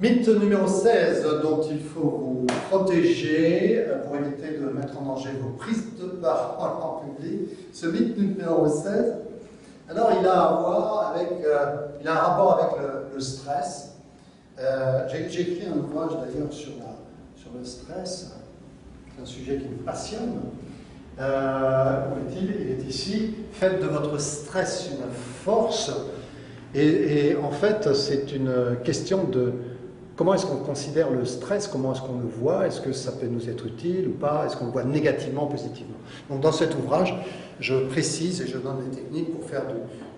Mythe numéro 16 dont il faut vous protéger pour éviter de mettre en danger vos prises de parole en public. Ce mythe numéro 16, alors il a il a un rapport avec le stress. J'ai écrit un ouvrage d'ailleurs sur le stress, c'est un sujet qui me passionne. Où est-il? Il est ici. Faites de votre stress une force. Et en fait, c'est une question de comment est-ce qu'on considère le stress, comment est-ce qu'on le voit, est-ce que ça peut nous être utile ou pas, est-ce qu'on le voit négativement ou positivement. Donc dans cet ouvrage, je précise et je donne des techniques pour faire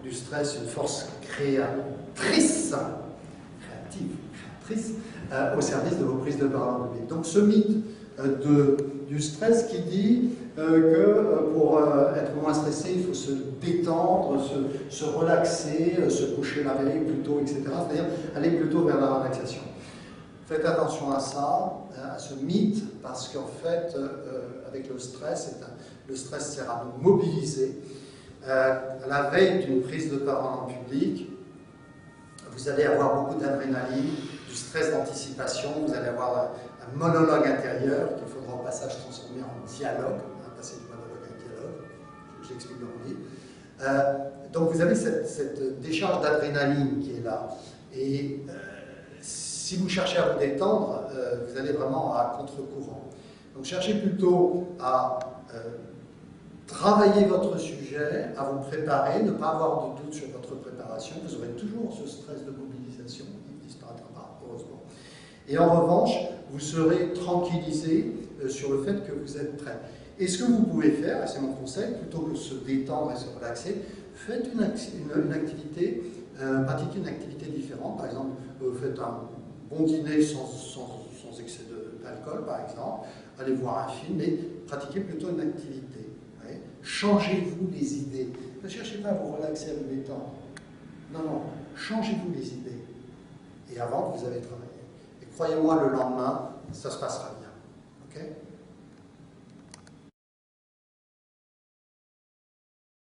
du stress une force créatrice, au service de vos prises de parole en public. Donc ce mythe du stress qui dit que pour être moins stressé, il faut se détendre, se relaxer, se coucher la veille plutôt, etc. C'est-à-dire aller plutôt vers la relaxation. Faites attention à ça, à ce mythe, parce qu'en fait, avec le stress sert à nous mobiliser. À la veille d'une prise de parole en public, vous allez avoir beaucoup d'adrénaline, du stress d'anticipation, vous allez avoir un monologue intérieur qu'il faudra au passage transformer en dialogue, passer du monologue à un dialogue, j'explique dans le livre. Donc vous avez cette décharge d'adrénaline qui est là. Et si vous cherchez à vous détendre, vous allez vraiment à contre-courant. Donc cherchez plutôt à travailler votre sujet, à vous préparer, ne pas avoir de doute sur votre préparation. Vous aurez toujours ce stress de mobilisation, il ne disparaîtra pas, heureusement. Et en revanche, vous serez tranquillisé sur le fait que vous êtes prêt. Et ce que vous pouvez faire, et c'est mon conseil, plutôt que de se détendre et se relaxer, faites une activité, pratiquez une activité différente. Par exemple, vous faites un bon dîner sans excès d'alcool, par exemple. Allez voir un film et pratiquez plutôt une activité. Changez-vous les idées. Ne cherchez pas à vous relaxer, à vous détendre. Non, changez-vous les idées. Et avant que vous avez travaillé. Et croyez-moi, le lendemain, ça se passera bien. Ok ?